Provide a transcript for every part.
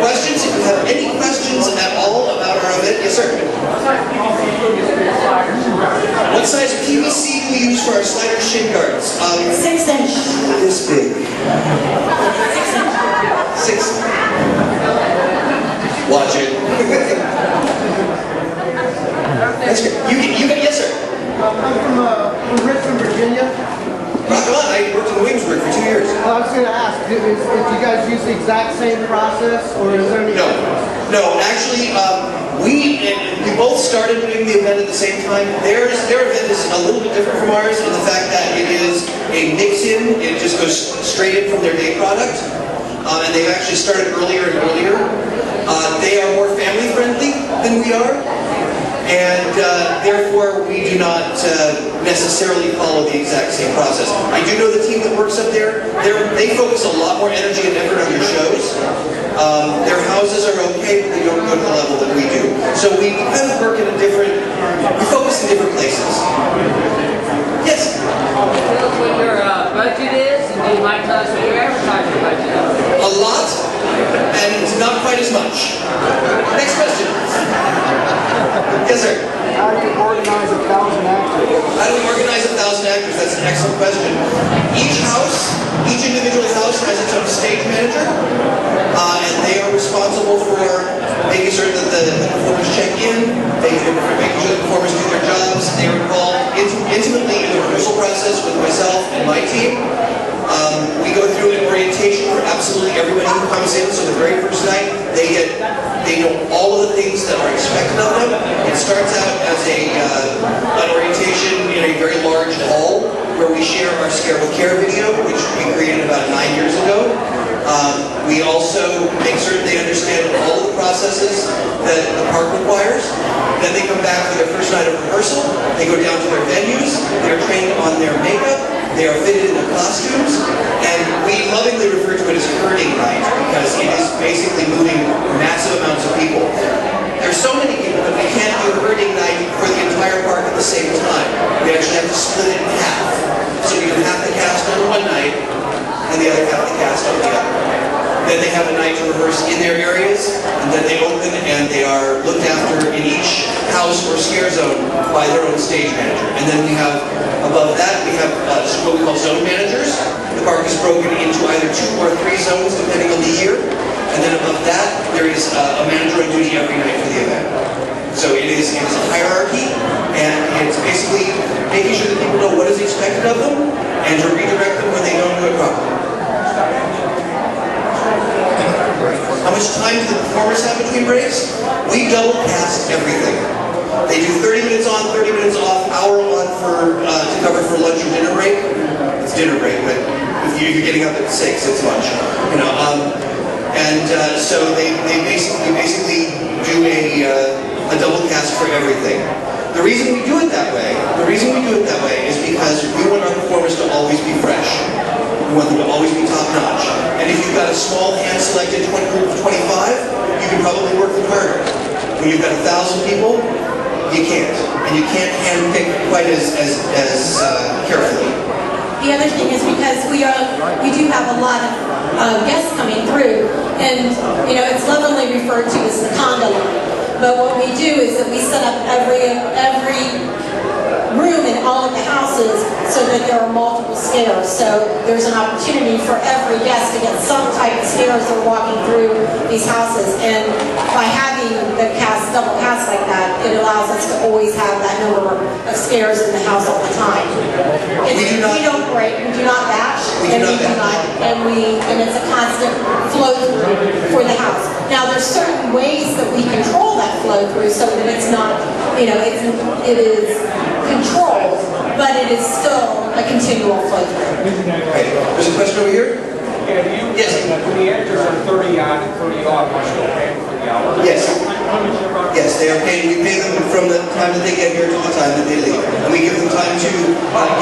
questions? If you have any questions at all about our event, yes sir. What size PVC do we use for our slider shin guards? 6 inch. This big. 6 inch. 6. Watch it. That's good. You got, yes sir. I'm from Richmond, Virginia. Rock on. I worked in Williamsburg for 2 years. I was going to ask, if you guys use the exact same process, or is there any? No. Actually, we both started doing the event at the same time. Their event is a little bit different from ours in the fact that it is a mix-in. It just goes straight in from their day product, and they've actually started earlier and earlier. They are more family-friendly than we are. And therefore, we do not necessarily follow the exact same process. I do know the team that works up there, they focus a lot more energy and effort on their shows. Their houses are okay, but they don't go to the level that we do. So we kind of work in we focus in different places. Yes? Tell us what your budget is, and do you mind telling us what your advertising budget is? A lot, and not quite as much. Next question. Yes, sir. How do you organize 1,000 actors? How do we organize 1,000 actors? That's an excellent question. Each individual house has its own stage manager, and they are responsible for making sure that the performers check in, making sure the performers do their jobs. They are involved intimately in the rehearsal process with myself and my team. We go through an orientation for absolutely everybody who comes in. So the very first night, they know all of the things that are expected of them. It starts out as an orientation in a very large hall where we share our Scare With Care video, which we created about 9 years ago. We also make certain they understand all of the processes that the park requires. Then they come back for their first night of rehearsal. They go down to their venues. They're trained on their makeup. They are fitted in their costumes. And we lovingly refer to it as herding night because it is basically moving massive amounts of people. There's so many people that we can't do herding night for the entire park at the same time. We actually have to split it in half. So we do half the cast on one night and the other half the cast on the other. Then they have a night to rehearse in their areas, and then they open and they are looked after in each house or scare zone by their own stage manager. And then we have, above that, we have what we call zone managers. The park is broken into either 2 or 3 zones depending on the year. And then above that, there is a manager on duty every night for the event. So it is a hierarchy, and it's basically making sure that people know what is expected of them and to redirect them when they don't do it properly. How much time do the performers have between breaks? We double cast everything. They do 30 minutes on, 30 minutes off, hour on to cover for lunch or dinner break. It's dinner break, but if you're getting up at 6, it's lunch. So they basically do a double cast for everything. The reason we do it that way is because we want our performers to always be fresh. We want them to always be top-notch. And if you've got a small hand-selected group of 25, you can probably work them harder. When you've got 1,000 people, you can't. And you can't hand-pick quite as carefully. The other thing is because we do have a lot of guests coming through, and it's lovingly referred to as the condo line. But what we do is that we set up every room in all of the houses so that there are multiple scares. So there's an opportunity for every guest to get some type of scare as they're walking through these houses. And by having the double cast like that, it allows us to always have that number of scares in the house all the time. We don't break, we do not batch, and it's a constant flow through for the house. Now there's certain ways that we control that flow through so that it's not, it is controlled, but it is still a continual flow through. Okay. There's a question over here? Yeah, yes. When the actors are 30 on and 30 off, we're still paying for the hour? Yes. Yes, they are paid. We pay them from the time that they get here to the time that they leave. And we give them time to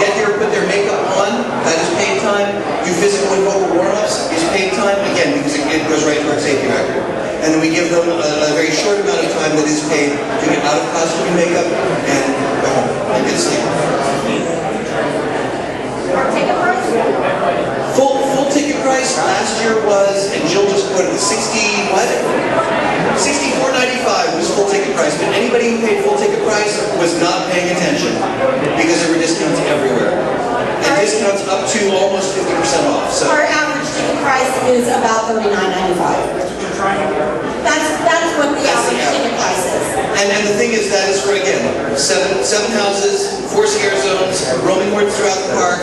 get here, put their makeup on. That is paid time. Do physical and vocal warm-ups is paid time, again, because it goes right to our safety record. And then we give them a very short amount of time that is paid to get out of costume and makeup and go home and get sleep. Ticket price? Full ticket price last year was, and Jill just quoted, $65 what? $64.95 was full ticket price, but anybody who paid full ticket price was not paying attention because there were discounts everywhere. And discounts up to almost 50% off. So Our average ticket price is about $39.95. That's what the average ticket price is. And the thing is, that is for, again, seven houses, 4 scare zones, roaming wards throughout the park,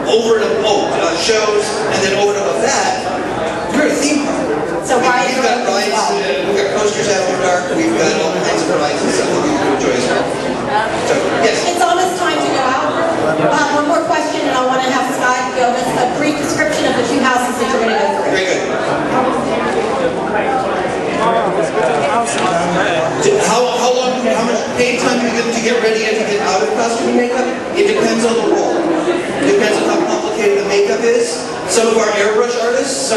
over and above shows, and then over and above that, we're a theme park. So rides We've got rides, we've got coasters after dark, we've got all kinds of rides and stuff that you can enjoy as well. So, yes. It's almost time to go out. One more question, and I want to have Scott give us a brief description of the 2 houses that you're going to go through. Very good. How much paid time do you get to get ready and to get out of costume and makeup? It depends on the role. It depends on how complicated the makeup is. Some of our airbrush artists,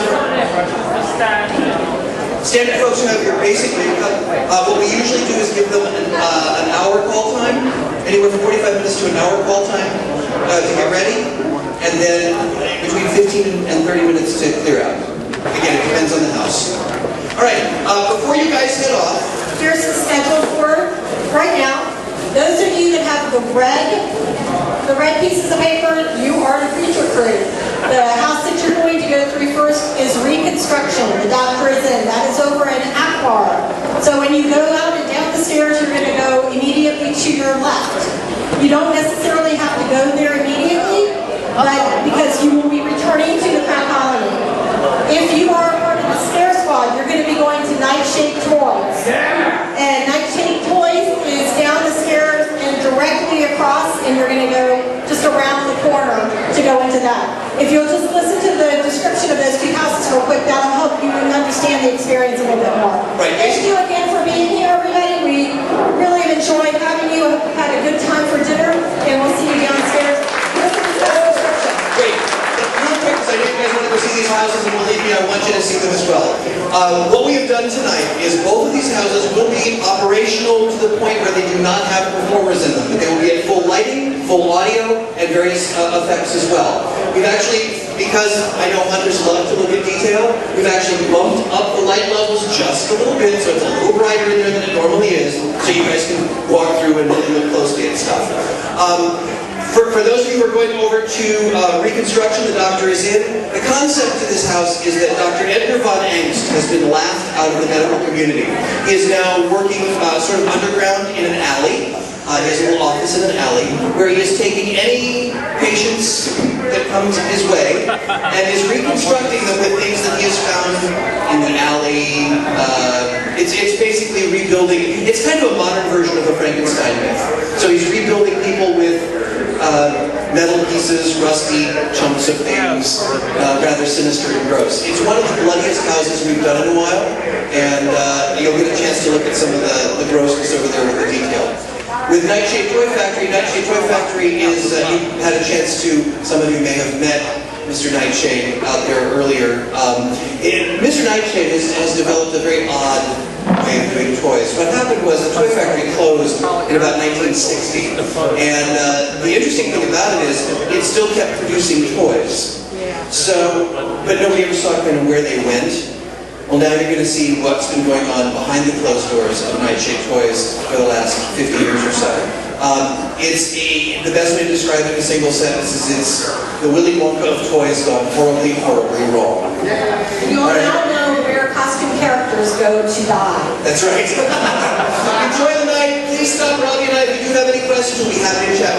standard folks who have your basic makeup, what we usually do is give them an hour call time, anywhere from 45 minutes to an hour call time to get ready, and then between 15 and 30 minutes to clear out. Again, it depends on the house. All right, before you guys head off, Here's the schedule for right now. Those of you that have the red pieces of paper, you are the feature crew. The house that you're going to go through first is reconstruction. The doctor is in. That is over in Akbar. So when you go out and down the stairs, you're going to go immediately to your left. You don't necessarily have to go there immediately, but because you will be returning to the Crown Colony. If you are part of the Scare Squad, you're going to be going to Nightshade Toys. And Nightshade Toys is down the stairs and directly across, and you're going to go just around the corner to go into that. If you'll just listen to the description of those 2 houses real quick, that'll help you understand the experience a little bit more. Right. Thank you again for being here, everybody. We really have enjoyed having you. Hope you've had a good time for dinner, and we'll see you downstairs. Listen to that description. wait, real quick, because I know you guys want to go see these houses, and believe me, I want you to see them as well. What we have done tonight is both of these houses will be operational to the point where they do not have performers in them, but they will be at full lighting, full audio, and various effects as well. We've actually, because I know hunters love to look at detail, we've actually bumped up the light levels just a little bit, so it's a little brighter in there than it normally is, so you guys can walk through and look closely at stuff. For those of you who are going over to reconstruction, the doctor is in. The concept to this house is that Dr. Edgar von Angst has been laughed out of the medical community. He is now working sort of underground in an alley. He has a little office in an alley where he is taking any patients that comes his way and is reconstructing them with things that he has found in the alley. It's basically rebuilding. It's kind of a modern version of the Frankenstein myth. So he's rebuilding people with metal pieces, rusty chunks of things, rather sinister and gross. It's one of the bloodiest houses we've done in a while, and you'll get a chance to look at some of the grossness over there with the detail. With Nightshade Toy Factory is, you had a chance to, some of you may have met Mr. Nightshade out there earlier. Mr. Nightshade has developed a very odd way of doing toys. What happened was the Toy Factory closed in about 1960. And the interesting thing about it is it still kept producing toys. So, but nobody ever saw kind of where they went. Well, now you're going to see what's been going on behind the closed doors of Nightshade Toys for the last 50 years or so. The best way to describe it in a single sentence is it's the Willy Wonka of toys gone horribly, horribly wrong. You'll now know where costume characters go to die. That's right. Enjoy the night. Please stop Robbi and I if you do have any questions. We'll be happy to chat.